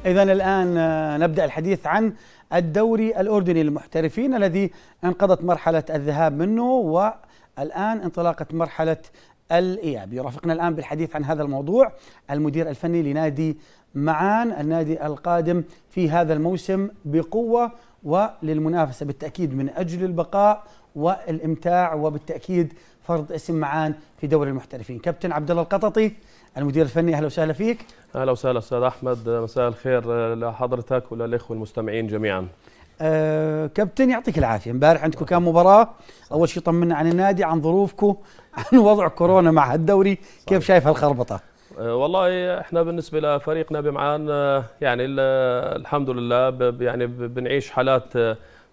إذن الآن نبدأ الحديث عن الدوري الأردني للمحترفين الذي انقضت مرحلة الذهاب منه والآن انطلاقة مرحلة الإياب. يرافقنا الآن بالحديث عن هذا الموضوع المدير الفني لنادي معان، النادي القادم في هذا الموسم بقوة وللمنافسة بالتأكيد من أجل البقاء والإمتاع، وبالتأكيد فرض اسم معان في دوري المحترفين. كابتن عبد الله القططي المدير الفني، أهلا وسهلا فيك. أهلا وسهلا أستاذ أحمد، مساء الخير لحضرتك وللإخوة المستمعين جميعا. كابتن يعطيك العافية، امبارح عندكم كان مباراة، أول شيء طمنا عن النادي، عن ظروفكم، عن وضع كورونا مع الدوري، كيف شايف هالخربطة؟ والله احنا بالنسبة لفريقنا بمعان يعني الحمد لله يعني بنعيش حالات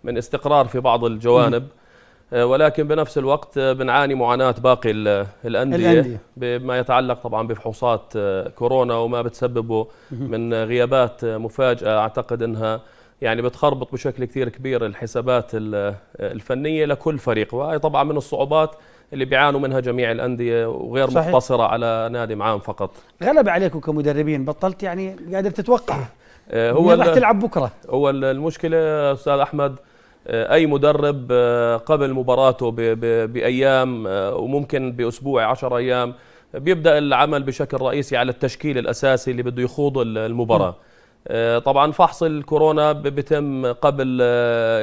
من استقرار في بعض الجوانب، ولكن بنفس الوقت بنعاني معاناة باقي الأندية بما يتعلق طبعا بفحوصات كورونا وما بتسببه من غيابات مفاجئة. أعتقد أنها يعني بتخربط بشكل كثير كبير الحسابات الفنية لكل فريق، وهي طبعا من الصعوبات اللي بيعانوا منها جميع الأندية وغير صحيح. مقتصرة على نادي معان فقط. غلب عليكم كمدربين، بطلت يعني قادر تتوقع هو راح تلعب بكرة. هو المشكلة أستاذ أحمد، أي مدرب قبل مباراته بأيام وممكن بأسبوع 10 أيام بيبدأ العمل بشكل رئيسي على التشكيل الأساسي اللي بده يخوض المباراة. طبعا فحص الكورونا بيتم قبل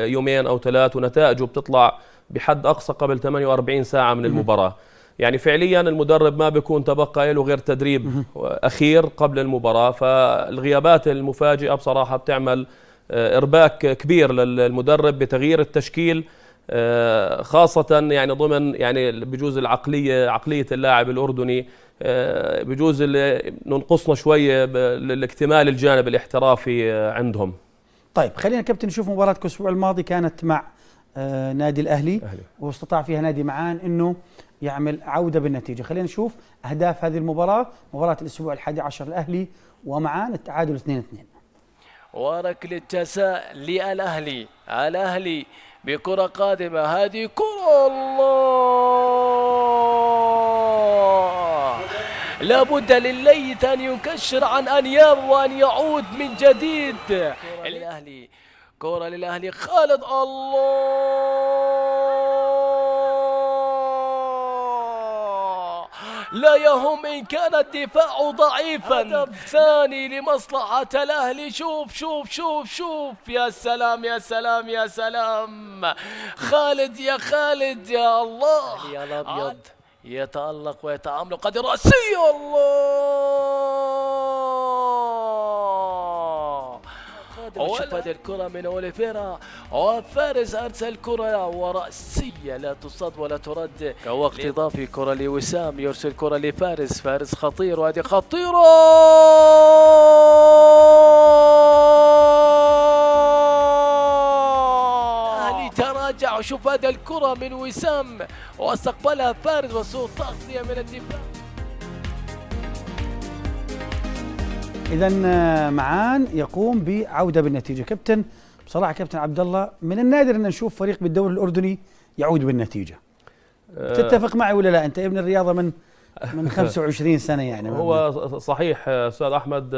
يومين أو 3 ونتائجه بتطلع بحد أقصى قبل 48 ساعة من المباراة. يعني فعليا المدرب ما بيكون تبقى له غير تدريب أخير قبل المباراة، فالغيابات المفاجئة بصراحة بتعمل إرباك كبير للمدرب بتغيير التشكيل، خاصة يعني ضمن يعني بجوز عقلية اللاعب الأردني، بجوز ننقصنا شوية لاكتمال الجانب الاحترافي عندهم. طيب خلينا كابتن نشوف مباراتكم الأسبوع الماضي، كانت مع نادي الأهلي واستطاع فيها نادي معان أنه يعمل عودة بالنتيجة. خلينا نشوف أهداف هذه المباراة، مباراة الأسبوع ال11 الأهلي ومعان، التعادل 2-2. وركلة جزاء للأهلي، الأهلي بكرة قادمة، هذه كرة الله، لابد لليث أن يكشر عن أنياب وأن يعود من جديد. الأهلي كرة للأهلي، خالد الله، لا يهم إن كان الدفاع ضعيفا. هدف ثاني لمصلحة الأهلي. شوف شوف شوف شوف، يا سلام يا سلام يا سلام، خالد يا خالد يا الله، يا الأبيض يتألق ويتعامل قد رأسية الله. وشوف هذه الكرة من أوليفيرا، وفارس أرسل كرة ورأسية لا تصد ولا ترد. كوقت إضافي كرة لوسام، يرسل كرة لفارس، فارس خطير وهذه خطيرة. الأهلي تراجع، وشوف هذه الكرة من وسام واستقبلها فارس وسوء تغطية من الدفاع. إذن معان يقوم بعودة بالنتيجة. كابتن بصراحة كابتن عبد الله، من النادر أن نشوف فريق بالدوري الأردني يعود بالنتيجة. تتفق معي ولا لا؟ أنت ابن الرياضة من 25 سنة يعني. هو صحيح أستاذ أحمد،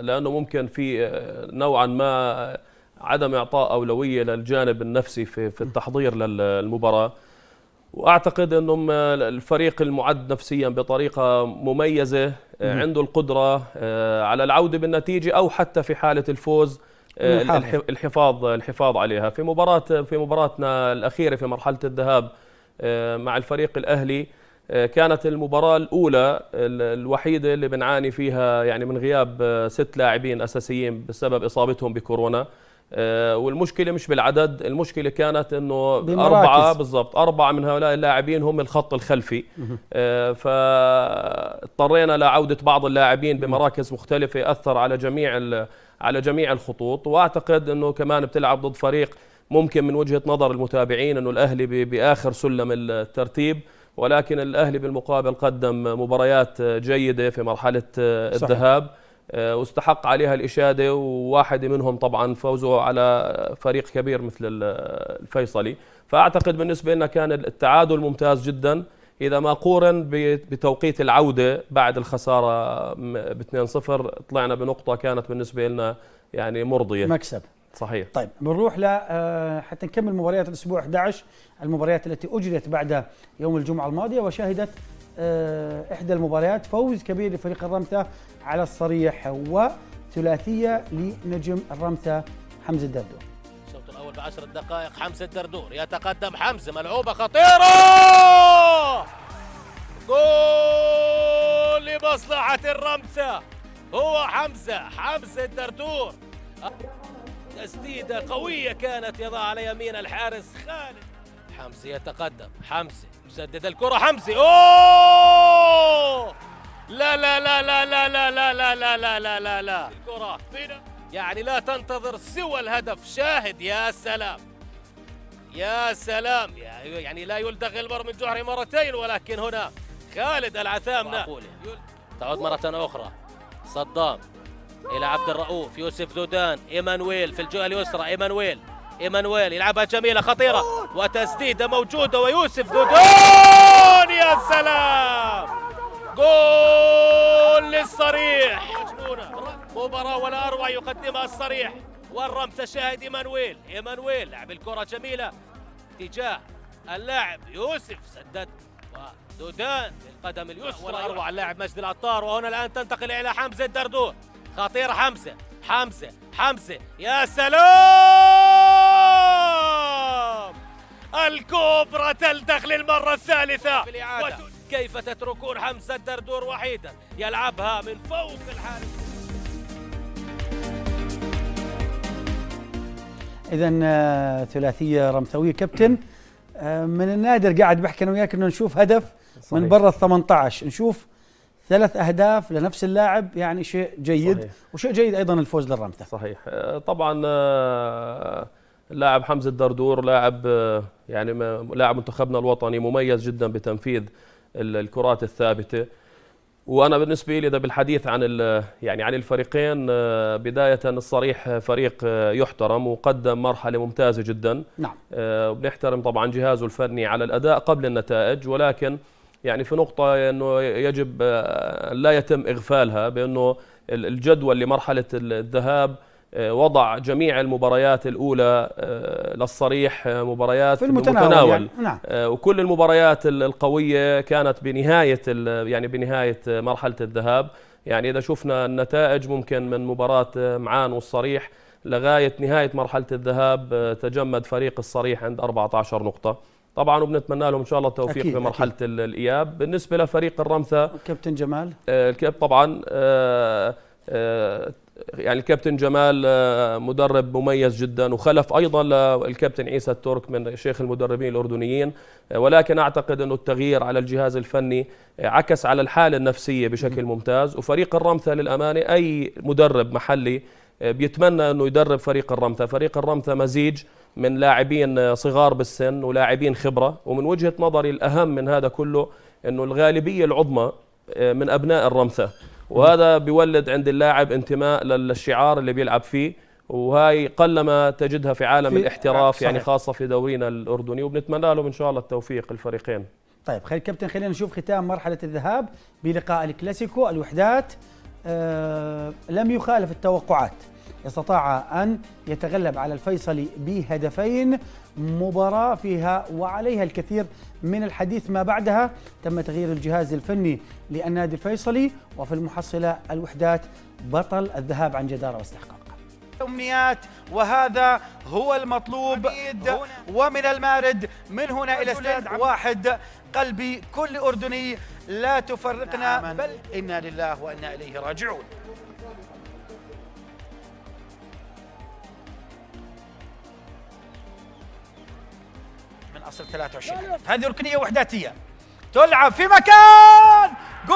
لأنه ممكن في نوعا ما عدم إعطاء أولوية للجانب النفسي في التحضير للمباراة، وأعتقد أنهم الفريق المعد نفسيا بطريقة مميزة عنده القدرة على العودة بالنتيجة أو حتى في حالة الفوز الحفاظ عليها. في مباراتنا الأخيرة في مرحلة الذهاب مع الفريق الأهلي، كانت المباراة الأولى الوحيدة اللي بنعاني فيها يعني من غياب 6 لاعبين أساسيين بسبب إصابتهم بكورونا. والمشكلة مش بالعدد، المشكلة كانت انه 4 من هؤلاء اللاعبين هم الخط الخلفي، فاضطرينا لعودة بعض اللاعبين بمراكز مختلفة أثر على جميع الخطوط. واعتقد انه كمان بتلعب ضد فريق ممكن من وجهة نظر المتابعين انه الاهلي بآخر سلم الترتيب، ولكن الاهلي بالمقابل قدم مباريات جيدة في مرحلة الذهاب واستحق عليها الإشادة، وواحد منهم طبعا فوزه على فريق كبير مثل الفيصلي. فأعتقد بالنسبة لنا كان التعادل ممتاز جدا، إذا ما قورن بتوقيت العودة بعد الخسارة ب 2-0 طلعنا بنقطة كانت بالنسبة لنا يعني مرضية، مكسب. صحيح. طيب بنروح ل حتى نكمل مباريات الأسبوع 11، المباريات التي أجريت بعد يوم الجمعة الماضية، وشهدت إحدى المباريات فوز كبير لفريق الرمثة على الصريح وثلاثية لنجم الرمثة حمزة الدردور. الشوط الأول ب10 دقائق، حمزة الدردور يتقدم، حمزة ملعوبة خطيرة، جول لمصلحة الرمثة، هو حمزة الدردور. تسديدة قوية كانت يضع على يمين الحارس خالد. حمزة يتقدم، حمزة يسدد الكرة، حمزة أوه لا لا لا لا لا لا لا لا لا لا لا لا لا الكرة يعني لا تنتظر سوى الهدف. شاهد يا سلام يا سلام، يعني لا يلدغ المر من جحر مرتين، ولكن هنا خالد العثامنة تعود مرة أخرى. صدام إلى عبد الرؤوف، يوسف دودان، إيمانويل في الجهة اليسرى، إيمانويل يلعبها جميلة خطيرة وتسديدة موجودة، ويوسف دودان يا سلام، جول للصريح. مباراة ولا أروع يقدمها الصريح والرمثة. شاهد إيمانويل لعب الكرة جميلة تجاه اللاعب يوسف، سدد ودودان بالقدم اليسرى ولا أروع اللاعب مجدي العطار. وهنا الآن تنتقل إلى حمزة الدردور، خطير حمزة يا سلام، الكوبرا تلدغ للمرة الثالثة. كيف تتركون حمزة الدردور وحيدا يلعبها من فوق الحارس؟ إذن ثلاثية رمثوية كابتن، من النادر قاعد بحكي أنا وياك إنه نشوف هدف صحيح. من برا ال18 نشوف 3 أهداف لنفس اللاعب، يعني شيء جيد صحيح. وشيء جيد أيضا الفوز للرمثة. صحيح. طبعا اللاعب حمزة الدردور لاعب يعني لاعب منتخبنا الوطني مميز جدا بتنفيذ الكرات الثابتة. وأنا بالنسبة لي إذا بالحديث عن يعني عن الفريقين، بداية الصريح فريق يحترم وقدم مرحلة ممتازة جدا. نعم. وبنحترم طبعا جهازه الفني على الأداء قبل النتائج، ولكن يعني في نقطة أنه يجب لا يتم إغفالها، بأنه الجدول لمرحلة الذهاب وضع جميع المباريات الأولى للصريح مباريات في المتناول يعني. نعم. وكل المباريات القوية كانت بنهاية مرحلة الذهاب. يعني إذا شفنا النتائج ممكن من مباراة معان والصريح لغاية نهاية مرحلة الذهاب تجمد فريق الصريح عند 14 نقطة. طبعا وبنتمنى لهم ان شاء الله التوفيق في مرحله الاياب. بالنسبه لفريق الرمثة كابتن جمال طبعا يعني الكابتن جمال مدرب مميز جدا، وخلف ايضا للكابتن عيسى الترك من شيخ المدربين الاردنيين، ولكن اعتقد انه التغيير على الجهاز الفني عكس على الحاله النفسيه بشكل ممتاز. وفريق الرمثة للامانه اي مدرب محلي بيتمنى انه يدرب فريق الرمثة. فريق الرمثة مزيج من لاعبين صغار بالسن ولاعبين خبرة، ومن وجهة نظري الأهم من هذا كله أنه الغالبية العظمى من أبناء الرمثة، وهذا بيولد عند اللاعب انتماء للشعار اللي بيلعب فيه، وهاي قلما تجدها في عالم الاحتراف يعني خاصة في دورينا الأردني. وبنتمنى لهم إن شاء الله التوفيق الفريقين. طيب كابتن خلينا نشوف ختام مرحلة الذهاب بلقاء الكلاسيكو. الوحدات لم يخالف التوقعات، استطاع أن يتغلب على الفيصلي بهدفين، مباراة فيها وعليها الكثير من الحديث ما بعدها. تم تغيير الجهاز الفني للنادي الفيصلي، وفي المحصلة الوحدات بطل الذهاب عن جدارة واستحقاق. أمنيات، وهذا هو المطلوب ومن المارد من هنا إلى سند واحد. قلبي كل أردني لا تفرقنا، بل إنا لله وإنا إليه راجعون. من أصل 23 هذه ركنية وحداتية تلعب في مكان، جول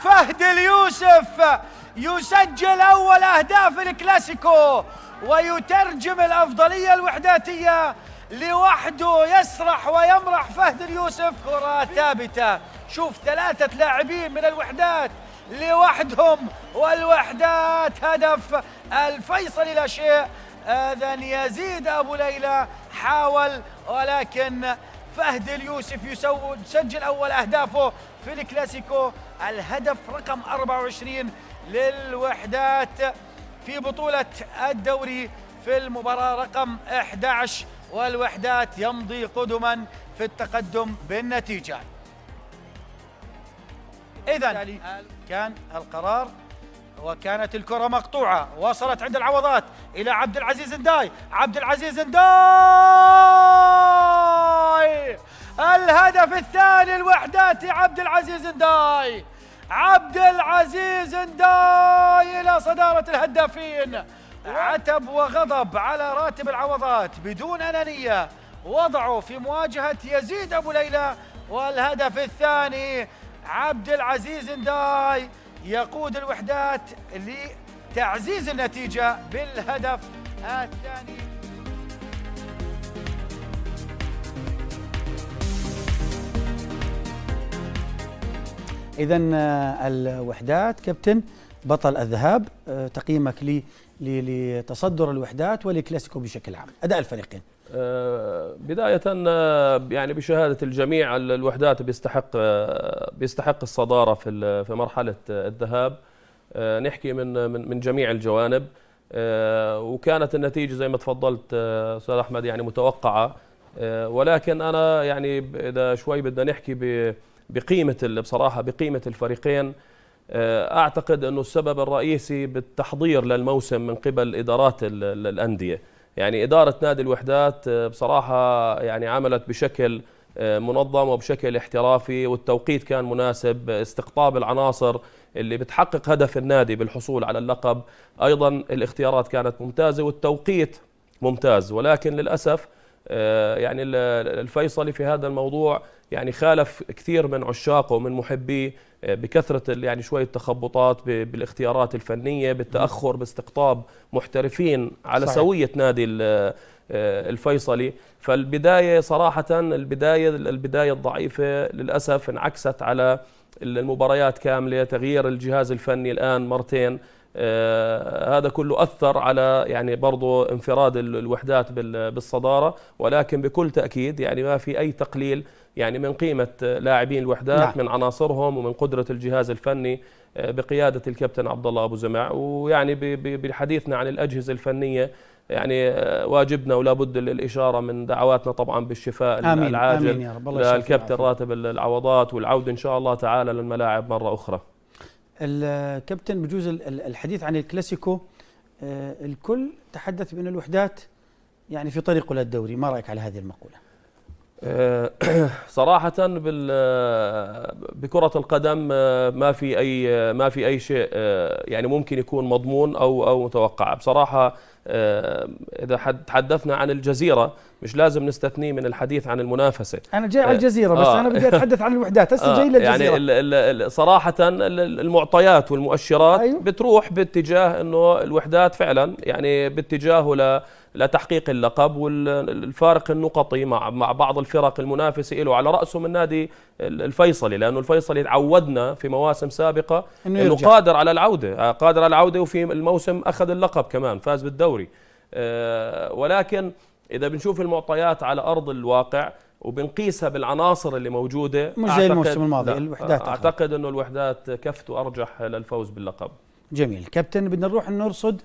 فهد اليوسف يسجل أول أهداف الكلاسيكو ويترجم الأفضلية الوحداتية لوحده. يسرح ويمرح فهد اليوسف، كرة ثابتة. شوف 3 لاعبين من الوحدات لوحدهم، والوحدات هدف. الفيصلي لا شيء. إذن يزيد أبو ليلى حاول، ولكن فهد اليوسف يسجل أول أهدافه في الكلاسيكو، الهدف رقم 24 للوحدات في بطولة الدوري في المباراة رقم 11، والوحدات يمضي قدما في التقدم بالنتيجة. إذن كان القرار وكانت الكرة مقطوعة، وصلت عند العوضات إلى عبد العزيز نداي. عبد العزيز نداي الهدف الثاني الوحدات. عبد العزيز نداي، عبد العزيز نداي إلى صدارة الهدافين. عتب وغضب على راتب العوضات بدون أنانية، وضعه في مواجهة يزيد أبو ليلى، والهدف الثاني عبد العزيز نداي يقود الوحدات لتعزيز النتيجة بالهدف الثاني. إذن الوحدات كابتن بطل الذهاب، تقييمك لتصدر الوحدات ولكلاسيكو بشكل عام، أداء الفريقين. بداية يعني بشهادة الجميع الوحدات بيستحق الصدارة في مرحلة الذهاب، نحكي من جميع الجوانب، وكانت النتيجة زي ما تفضلت أستاذ أحمد يعني متوقعة، ولكن أنا يعني إذا شوي بدنا نحكي بصراحة بقيمة الفريقين، أعتقد أنه السبب الرئيسي بالتحضير للموسم من قبل إدارات الأندية. يعني إدارة نادي الوحدات بصراحة يعني عملت بشكل منظم وبشكل احترافي، والتوقيت كان مناسب، استقطاب العناصر اللي بتحقق هدف النادي بالحصول على اللقب، أيضا الاختيارات كانت ممتازة والتوقيت ممتاز. ولكن للأسف يعني الفيصلي في هذا الموضوع يعني خالف كثير من عشاقه ومن محبيه بكثرة يعني شوية تخبطات بالاختيارات الفنية، بالتأخر باستقطاب محترفين على صحيح. سوية نادي الفيصلي. فالبداية صراحة البداية الضعيفة للأسف انعكست على المباريات كاملة، تغيير الجهاز الفني الآن مرتين، هذا كله أثر على يعني برضو انفراد الوحدات بالصدارة. ولكن بكل تأكيد يعني ما في أي تقليل يعني من قيمة لاعبين الوحدات، من عناصرهم ومن قدرة الجهاز الفني بقيادة الكابتن عبد الله أبو زمع. ويعني بحديثنا عن الأجهزة الفنية يعني واجبنا ولا بد الإشارة من دعواتنا طبعا بالشفاء العاجل للكابتن راتب العوضات، والعودة إن شاء الله تعالى للملاعب مرة أخرى. الكابتن بجوز الحديث عن الكلاسيكو، الكل تحدث بأن الوحدات يعني في طريقه للدوري، ما رأيك على هذه المقولة؟ صراحة بكرة القدم ما في أي شيء يعني ممكن يكون مضمون أو متوقع بصراحة. إذا تحدثنا عن الجزيرة مش لازم نستثني من الحديث عن المنافسة. أنا جاي على الجزيرة بس أنا بدي أتحدث عن الوحدات، هسه جاي للجزيرة. يعني صراحة المعطيات والمؤشرات أيوه؟ بتروح باتجاه إنه الوحدات فعلا يعني باتجاهه لتحقيق اللقب، والفارق النقطي مع بعض الفرق المنافسة له على رأسه من نادي الفيصلي، لأنه الفيصلي تعودنا في مواسم سابقة إنه قادر على العودة، وفي الموسم أخذ اللقب كمان، فاز بالدوري. ولكن إذا بنشوف المعطيات على أرض الواقع وبنقيسها بالعناصر اللي موجودة مش زي الموسم الماضي، الوحدات أعتقد أنه الوحدات كفته أرجح للفوز باللقب. جميل كابتن، بدنا نروح نرصد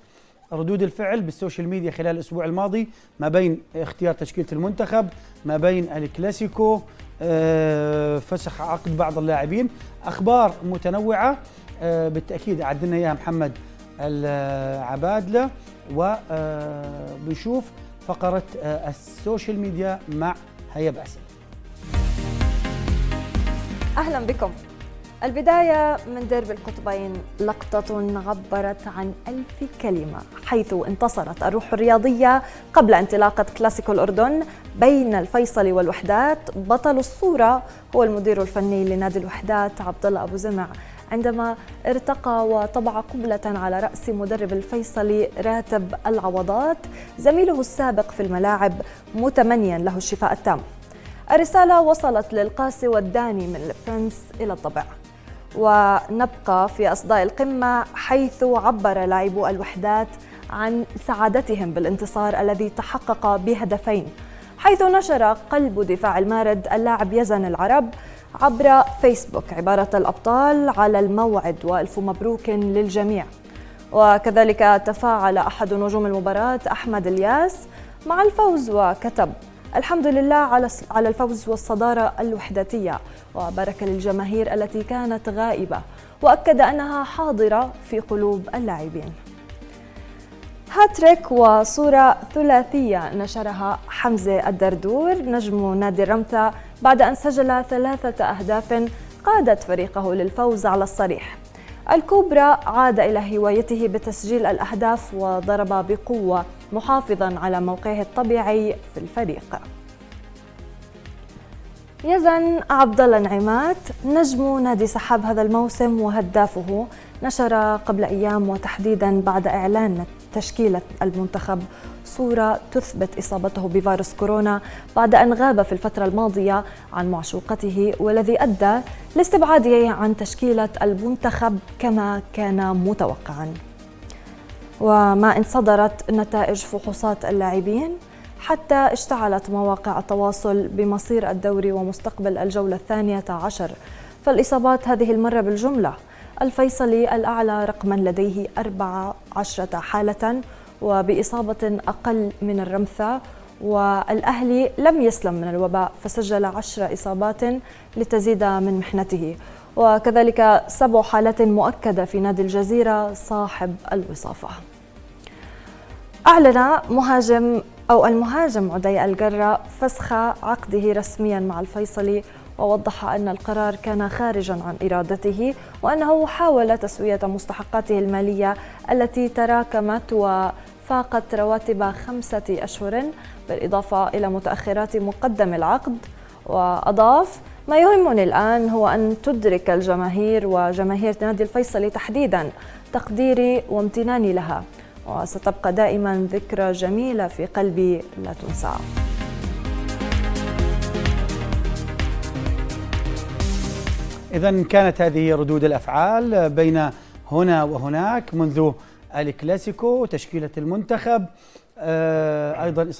ردود الفعل بالسوشيال ميديا خلال الأسبوع الماضي ما بين اختيار تشكيلة المنتخب، ما بين الكلاسيكو، فسخ عقد بعض اللاعبين، أخبار متنوعة بالتأكيد أعدنا إياها محمد العبادلة، وبنشوف فقرة السوشيال ميديا مع هيا باسل. أهلا بكم. البداية من درب القطبين، لقطة عبرت عن 1000 كلمة، حيث انتصرت الروح الرياضية قبل انطلاقة كلاسيكو الأردن بين الفيصلي والوحدات. بطل الصورة هو المدير الفني لنادي الوحدات عبد الله أبو زمع، عندما ارتقى وطبع قبلة على رأس مدرب الفيصلي راتب العوضات زميله السابق في الملاعب، متمنيا له الشفاء التام. الرسالة وصلت للقاسي والداني من البرنس إلى الضبع. ونبقى في أصداء القمة، حيث عبر لاعبو الوحدات عن سعادتهم بالانتصار الذي تحقق بهدفين، حيث نشر قلب دفاع المارد اللاعب يزن العرب عبر فيسبوك عبارة الأبطال على الموعد وألف مبروك للجميع. وكذلك تفاعل أحد نجوم المباراة أحمد الياس مع الفوز وكتب: الحمد لله على الفوز والصدارة الوحداتية، وبارك للجماهير التي كانت غائبة، وأكد أنها حاضرة في قلوب اللاعبين. هاتريك وصورة ثلاثية نشرها حمزة الدردور نجم نادي الرمثا بعد أن سجل 3 أهداف قادت فريقه للفوز على الصريح. الكوبرا عاد إلى هوايته بتسجيل الأهداف وضرب بقوة محافظاً على موقعه الطبيعي في الفريق. يزن عبد الله نعيمات نجم نادي سحاب هذا الموسم وهدافه نشر قبل أيام وتحديداً بعد إعلان تشكيلة المنتخب صورة تثبت إصابته بفيروس كورونا بعد أن غاب في الفترة الماضية عن معشوقته، والذي أدى لاستبعاده عن تشكيلة المنتخب كما كان متوقعاً. وما إن صدرت نتائج فحوصات اللاعبين حتى اشتعلت مواقع التواصل بمصير الدوري ومستقبل الجولة 12، فالإصابات هذه المرة بالجملة: الفيصلي الأعلى رقما لديه 14 حالة وبإصابة أقل من الرمثا، والأهلي لم يسلم من الوباء فسجل 10 إصابات لتزيد من محنته، وكذلك 7 حالات مؤكدة في نادي الجزيرة صاحب الوصافة. أعلن المهاجم عدي القرة فسخ عقده رسميا مع الفيصلي، ووضح أن القرار كان خارجا عن إرادته، وأنه حاول تسوية مستحقاته المالية التي تراكمت وفاقت رواتب 5 أشهر بالإضافة إلى متأخرات مقدم العقد. وأضاف: ما يهمني الآن هو أن تدرك الجماهير وجماهير نادي الفيصلي تحديدا تقديري وامتناني لها، وستبقى دائما ذكرى جميلة في قلبي لا تنسى. إذن كانت هذه ردود الأفعال بين هنا وهناك منذ الكلاسيكو، تشكيلة المنتخب، أيضا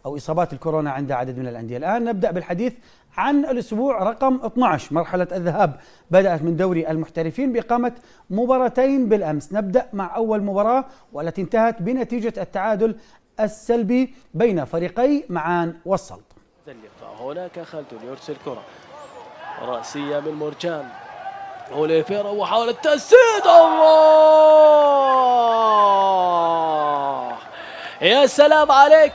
إصابات الكورونا عند عدد من الأندية. الآن نبدأ بالحديث عن الأسبوع رقم 12. مرحلة الذهاب بدأت من دوري المحترفين بإقامة مباراتين بالأمس. نبدأ مع أول مباراة والتي انتهت بنتيجة التعادل السلبي بين فريقي معان والسلط. هناك خالدون يرسل كرة رأسية من مرجان أوليفيرا وحاول التسديد. الله يا سلام عليك!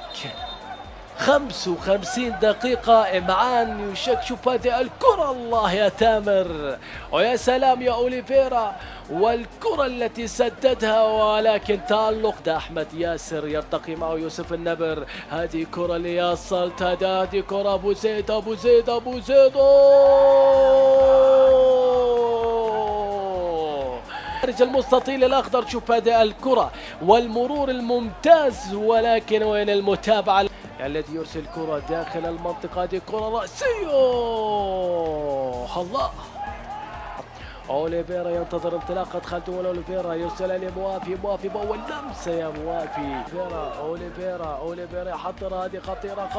55 دقيقة إمعان يشكشف هذه الكرة. الله يا تامر، ويا سلام يا أوليفيرا، والكرة التي سددها، ولكن تألق ده أحمد ياسر يرتقي معه يوسف النبر. هذه كرة ليصلت، هذه كرة أبو زيد خارج المستطيل الأخضر. شوف هذه الكرة والمرور الممتاز، ولكن وين المتابعة الذي يرسل كرة داخل المنطقة؟ هذه كرة رأسية. الله، أوليفيرا ينتظر انطلاقة خالدون. أوليفيرا يرسل لموافي، موافي بأول لمسة يا موافي. أوليفيرا يحضر، هذه خطيرة.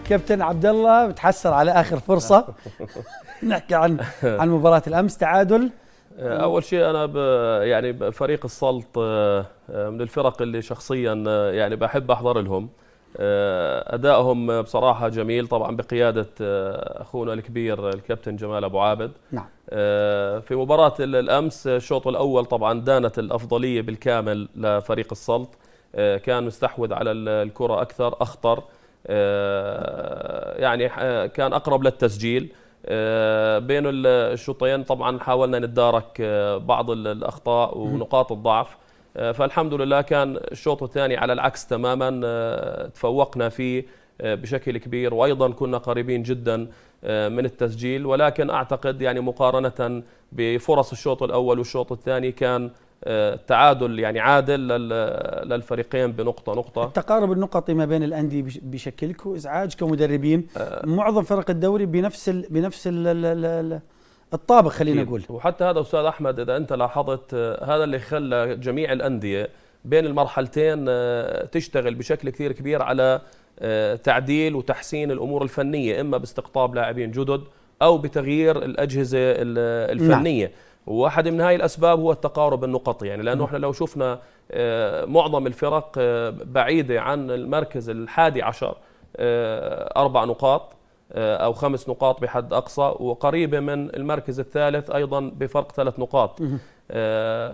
كابتن عبد الله بتحسر على آخر فرصة. نحكي عن مباراة الأمس، تعادل. أول شيء أنا يعني فريق السلط من الفرق اللي شخصيا يعني بحب أحضر لهم. أدائهم بصراحة جميل، طبعا بقيادة أخونا الكبير الكابتن جمال أبو عابد. نعم. في مباراة الأمس الشوط الأول طبعا دانت الأفضلية بالكامل لفريق السلط، كان مستحوذ على الكرة أكثر، أخطر، يعني كان أقرب للتسجيل. بين الشوطين طبعا حاولنا نتدارك بعض الأخطاء ونقاط الضعف، فالحمد لله كان الشوط الثاني على العكس تماما، تفوقنا فيه بشكل كبير، وأيضا كنا قريبين جدا من التسجيل. ولكن أعتقد يعني مقارنة بفرص الشوط الأول والشوط الثاني كان تعادل يعني عادل للفريقين بنقطة. التقارب النقطي ما بين الأندية بشكلكم إزعاج كمدربين؟ معظم فرق الدوري بنفس الطابق خلينا نقول. وحتى هذا أستاذ أحمد إذا أنت لاحظت هذا اللي خلى جميع الأندية بين المرحلتين تشتغل بشكل كثير كبير على تعديل وتحسين الأمور الفنية، إما باستقطاب لاعبين جدد أو بتغيير الأجهزة الفنية. وواحد من هاي الأسباب هو التقارب النقطي، يعني لأنه إحنا لو شفنا معظم الفرق بعيدة عن المركز 11 4 نقاط أو 5 نقاط بحد أقصى، وقريبة من المركز الثالث أيضا بفرق 3 نقاط.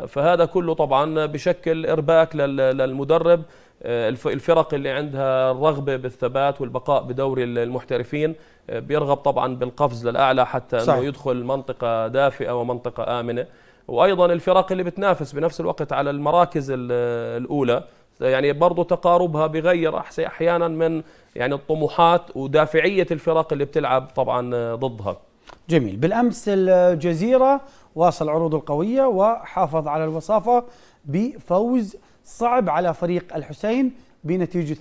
فهذا كله طبعا بشكل إرباك للمدرب. الفرق اللي عندها الرغبة بالثبات والبقاء بدوري المحترفين بيرغب طبعا بالقفز للأعلى حتى أنه يدخل منطقة دافئة ومنطقة آمنة. وأيضا الفرق اللي بتنافس بنفس الوقت على المراكز الأولى يعني برضو تقاربها بغير أحيانا من يعني الطموحات ودافعية الفرق اللي بتلعب طبعا ضدها. جميل. بالأمس الجزيرة واصل عروضه القوية وحافظ على الوصافة بفوز صعب على فريق الحسين بنتيجة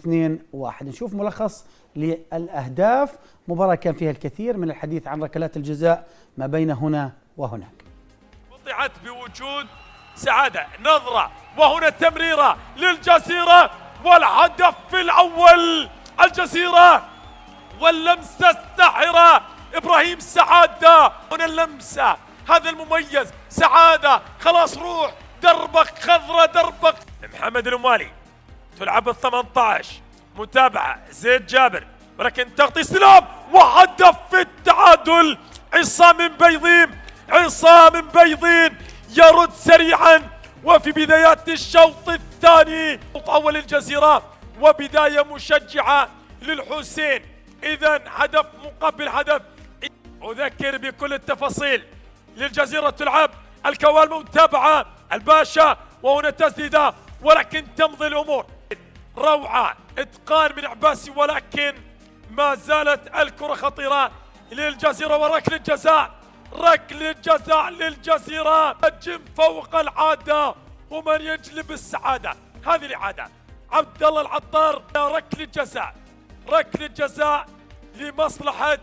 2-1. نشوف ملخص للأهداف. مباراة كان فيها الكثير من الحديث عن ركلات الجزاء ما بين هنا وهناك. وضعت بوجود سعادة، نظرة وهنا التمريرة للجزيرة والهدف في الأول. الجزيرة واللمسة الساحرة إبراهيم سعادة، هنا اللمسة هذا المميز سعادة، خلاص روح دربك خضرة دربك. محمد الأمالي تلعب ال18، متابعة زيد جابر ولكن تغطي استلام وهدف في التعادل. عصام بيضين يرد سريعا وفي بدايات الشوط الثاني. أول الجزيرة وبداية مشجعة للحسين، إذن هدف مقابل هدف. أذكر بكل التفاصيل للجزيرة تلعب الكوال متابعة الباشا وهنا تسديدة ولكن تمضي الأمور. روعة إتقان من عباسي ولكن ما زالت الكرة خطيرة للجزيرة وركل الجزاء للجزيرة. نجم فوق العادة ومن يجلب السعادة، هذه العادة. عبد الله العطار ركل الجزاء لمصلحة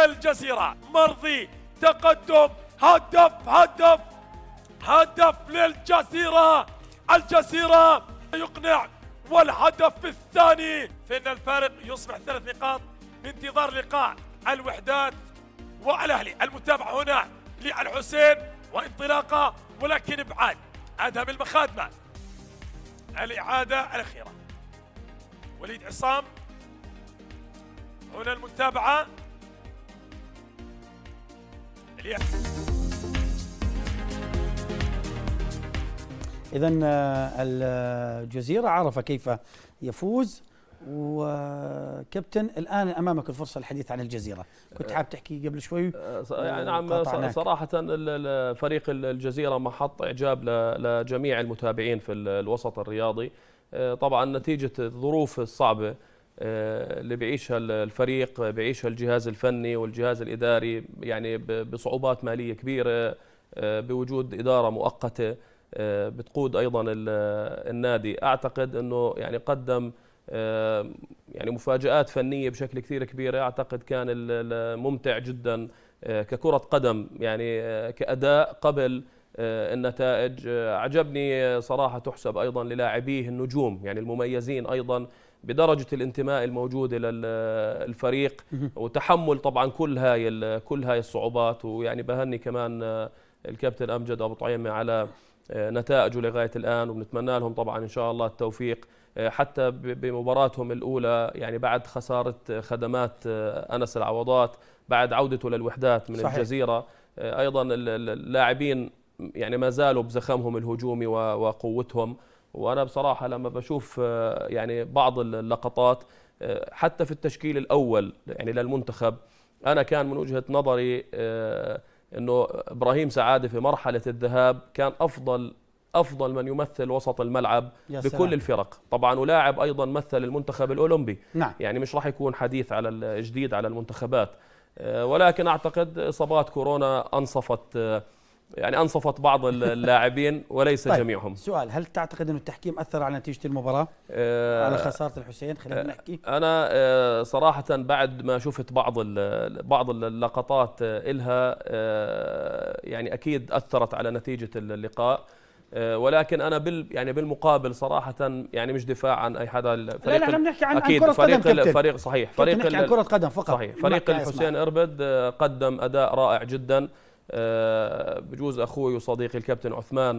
الجزيرة. مرضي تقدم هدف للجزيرة. الجزيرة يقنع والهدف الثاني فإن الفارق يصبح 3 نقاط بانتظار لقاء الوحدات والأهلي. المتابعة هنا للحسين وانطلاقة ولكن ابعاد أدهم المخادمة. الإعادة الأخيرة وليد عصام، هنا المتابعة. إذن الجزيرة عرف كيف يفوز. وكابتن الآن أمامك الفرصة للحديث عن الجزيرة، كنت حاب تحكي قبل شوي. يعني نعم صراحة فريق الجزيرة محط إعجاب لجميع المتابعين في الوسط الرياضي. طبعا نتيجة الظروف الصعبة اللي بيعيشها الفريق، بيعيشها الجهاز الفني والجهاز الإداري، يعني بصعوبات مالية كبيرة، بوجود إدارة مؤقتة بتقود أيضا النادي. أعتقد أنه يعني قدم يعني مفاجآت فنية بشكل كثير كبيرة. أعتقد كان ممتع جدا ككرة قدم، يعني كأداء قبل النتائج. عجبني صراحة تحسب أيضا للاعبيه النجوم، يعني المميزين أيضا بدرجة الانتماء الموجودة للفريق وتحمل طبعا كل هاي الصعوبات. ويعني بهني كمان الكابتن أمجد أبو طعيمة على نتائجه لغاية الآن، وبنتمنى لهم طبعا إن شاء الله التوفيق حتى بمباراتهم الأولى، يعني بعد خسارة خدمات أنس العوضات، بعد عودته للوحدات من صحيح. الجزيرة. أيضا اللاعبين يعني ما زالوا بزخمهم الهجومي وقوتهم. وأنا بصراحة لما بشوف يعني بعض اللقطات حتى في التشكيل الأول يعني للمنتخب، أنا كان من وجهة نظري أنه إبراهيم سعادة في مرحلة الذهاب كان أفضل من يمثل وسط الملعب بكل الفرق طبعا، ولاعب أيضا مثل المنتخب الأولمبي. نعم. يعني مش راح يكون حديث على جديد على المنتخبات، ولكن أعتقد إصابات كورونا أنصفت يعني أنصفت بعض اللاعبين وليس طيب جميعهم. سؤال، هل تعتقد أن التحكيم أثر على نتيجة المباراة على خسارة الحسين؟ خلينا نحكي. أنا صراحة بعد ما شفت بعض اللقطات إلها يعني أكيد أثرت على نتيجة اللقاء، ولكن أنا يعني بالمقابل صراحة يعني مش دفاع عن أي حدا. لا احنا بنحكي عن أكيد كرة قدم كابتن. فريق صحيح، فريق نحكي عن كرة قدم فقط. صحيح، فريق الحسين إربد قدم أداء رائع جدا. بجوز أخوي وصديقي الكابتن عثمان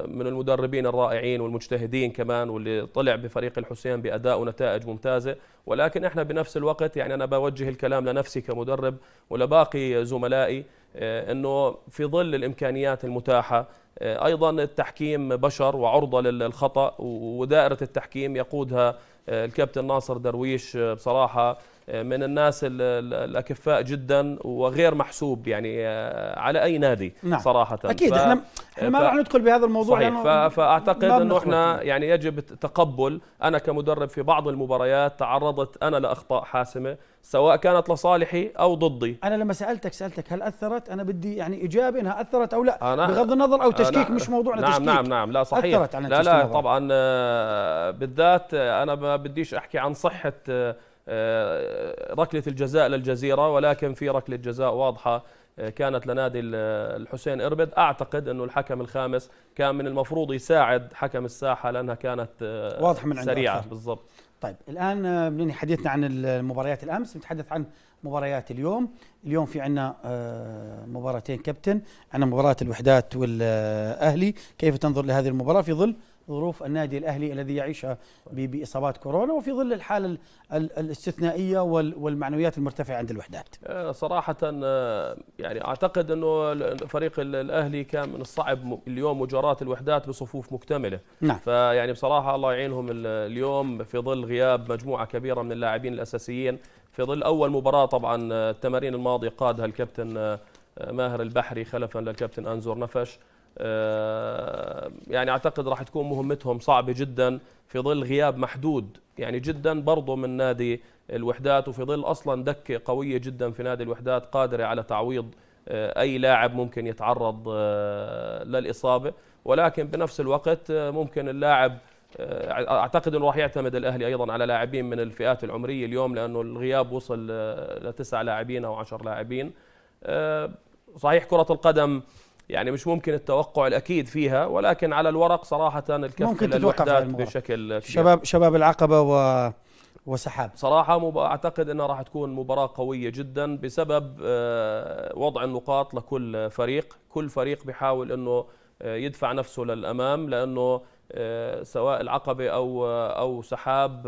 من المدربين الرائعين والمجتهدين كمان، واللي طلع بفريق الحسين بأداء ونتائج ممتازة. ولكن احنا بنفس الوقت يعني أنا بوجه الكلام لنفسي كمدرب ولباقي زملائي، أنه في ظل الإمكانيات المتاحة أيضا التحكيم بشر وعرضة للخطأ، ودائرة التحكيم يقودها الكابتن ناصر درويش بصراحة من الناس الأكفاء جدا وغير محسوب يعني على أي نادي. نعم. صراحة أكيد احنا ما راح ندخل بهذا الموضوع. صحيح. فأعتقد أنه احنا يعني يجب التقبل. أنا كمدرب في بعض المباريات تعرضت أنا لأخطاء حاسمة سواء كانت لصالحي أو ضدي. أنا لما سألتك هل أثرت، أنا بدي يعني إجابة إنها أثرت أو لا، بغض النظر أو تشكيك مش موضوعنا. نعم تشكيك. نعم لا صحيح. أثرت على لا طبعا بالذات أنا ما بديش أحكي عن صحة ركلة الجزاء للجزيرة، ولكن في ركلة جزاء واضحة كانت لنادي الحسين إربد. أعتقد أنه الحكم الخامس كان من المفروض يساعد حكم الساحة لأنها كانت واضحة من سريعة بالضبط. طيب الآن بننهي حديثنا عن المباريات الأمس، نتحدث عن مباريات اليوم. اليوم في عنا مباراتين كابتن، عنا مباراة الوحدات والأهلي. كيف تنظر لهذه المباراة في ظل ظروف النادي الأهلي الذي يعيشها بإصابات كورونا، وفي ظل الحالة الاستثنائية والمعنويات المرتفعة عند الوحدات؟ صراحة يعني أعتقد أنه فريق الأهلي كان من الصعب اليوم مجاراة الوحدات بصفوف مكتملة. نعم. فيعني بصراحة الله يعينهم اليوم في ظل غياب مجموعة كبيرة من اللاعبين الأساسيين، في ظل أول مباراة طبعا التمارين الماضية قادها الكابتن ماهر البحري خلفا للكابتن أنزور نفش. يعني أعتقد راح تكون مهمتهم صعبة جدا في ظل غياب محدود يعني جدا برضو من نادي الوحدات، وفي ظل أصلا دكة قوية جدا في نادي الوحدات قادرة على تعويض أي لاعب ممكن يتعرض للإصابة. ولكن بنفس الوقت ممكن اللاعب أعتقد أنه راح يعتمد الأهلي أيضا على لاعبين من الفئات العمرية اليوم، لأنه الغياب وصل ل9 لاعبين أو 10 لاعبين. صحيح كرة القدم يعني مش ممكن التوقع الأكيد فيها، ولكن على الورق صراحة الكف للوحدات بشكل كبير. شباب العقبة وسحاب صراحة أعتقد أنها راح تكون مباراة قوية جدا بسبب وضع النقاط لكل فريق. كل فريق بيحاول أنه يدفع نفسه للأمام، لأنه سواء العقبة أو سحاب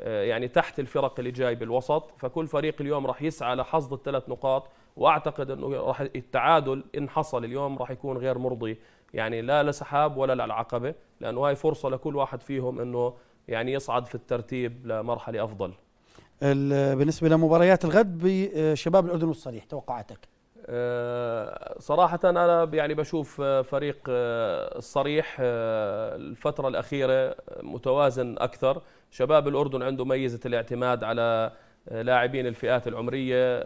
يعني تحت الفرق اللي جاي بالوسط، فكل فريق اليوم راح يسعى لحصد ال3 نقاط. واعتقد انه راح التعادل ان حصل اليوم راح يكون غير مرضي يعني لا لسحاب ولا للعقبه، لانه هاي فرصه لكل واحد فيهم انه يعني يصعد في الترتيب لمرحله افضل. بالنسبه لمباريات الغد بشباب الاردن والصريح، توقعاتك؟ صراحه انا يعني بشوف فريق الصريح الفتره الاخيره متوازن اكثر. شباب الاردن عنده ميزه الاعتماد على لاعبين الفئات العمرية،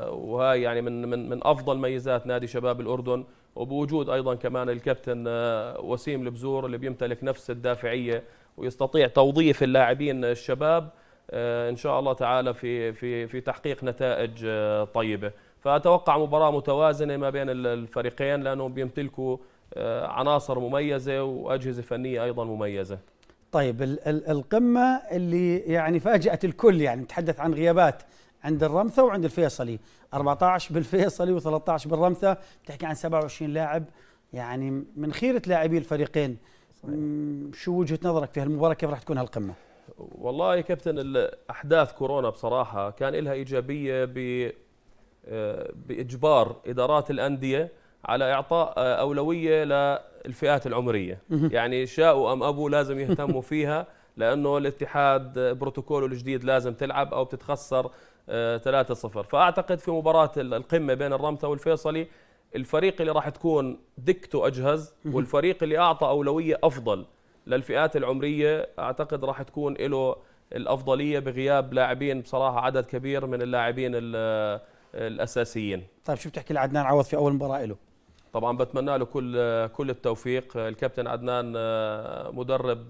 وهاي يعني من أفضل ميزات نادي شباب الأردن، وبوجود أيضا كمان الكابتن وسيم البزور اللي بيمتلك نفس الدافعية ويستطيع توظيف اللاعبين الشباب إن شاء الله تعالى في تحقيق نتائج طيبة. فأتوقع مباراة متوازنة ما بين الفريقين، لأنهم بيمتلكوا عناصر مميزة وأجهزة فنية أيضا مميزة. طيب القمة اللي يعني فاجأت الكل، يعني نتحدث عن غيابات عند الرمثة وعند الفيصلي، 14 بالفيصلي و13 بالرمثة، بتحكي عن 27 لاعب يعني من خيرة لاعبي الفريقين. شو وجهة نظرك في هالمباراة؟ كيف راح تكون هالقمة؟ والله يا كابتن أحداث كورونا بصراحة كان لها إيجابية بإجبار إدارات الأندية على إعطاء أولوية للفئات العمرية. يعني شاءوا أم أبوا لازم يهتموا فيها، لأنه الاتحاد بروتوكوله الجديد لازم تلعب أو بتتخسر 3-0. فأعتقد في مباراة القمة بين الرمثة والفيصلي الفريق اللي راح تكون دكته أجهز والفريق اللي أعطى أولوية أفضل للفئات العمرية أعتقد راح تكون له الأفضلية بغياب لاعبين بصراحة عدد كبير من اللاعبين الأساسيين. طيب شو بتحكي لعدنان عوض في أول مباراة له؟ طبعا بتمنى له كل التوفيق. الكابتن عدنان مدرب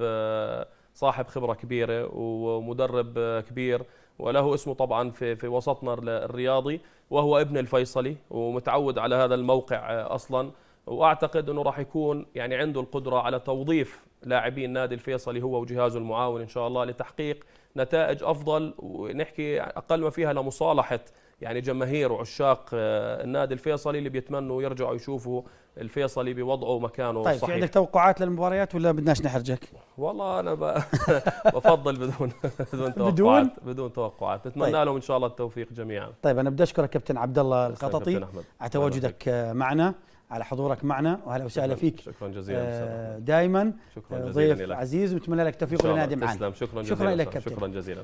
صاحب خبرة كبيرة ومدرب كبير وله اسمه طبعا في وسطنا الرياضي، وهو ابن الفيصلي ومتعود على هذا الموقع أصلا، وأعتقد أنه راح يكون يعني عنده القدرة على توظيف لاعبين نادي الفيصلي هو وجهازه المعاون إن شاء الله لتحقيق نتائج أفضل، ونحكي أقل ما فيها لمصالحة يعني جماهير وعشاق النادي الفيصلي اللي بيتمنوا يرجعوا يشوفوا الفيصلي بوضعه ومكانه طيب الصحيح. في عندك توقعات للمباريات ولا بدناش نحرجك؟ والله أنا بفضل بدون توقعات. بتمنى طيب. لهم إن شاء الله التوفيق جميعا. طيب أنا بدي أشكرك كابتن عبد الله القططي على تواجدك معنا، على حضورك معنا، وهلا وسهلا فيك. شكرا جزيلا دائما شكرا ضيف جزيلا عزيز، ونتمنى لك التوفيق ولنادي معنا. تسلم. شكرا لك جزيلا. كابتن. شكرا جزيلا.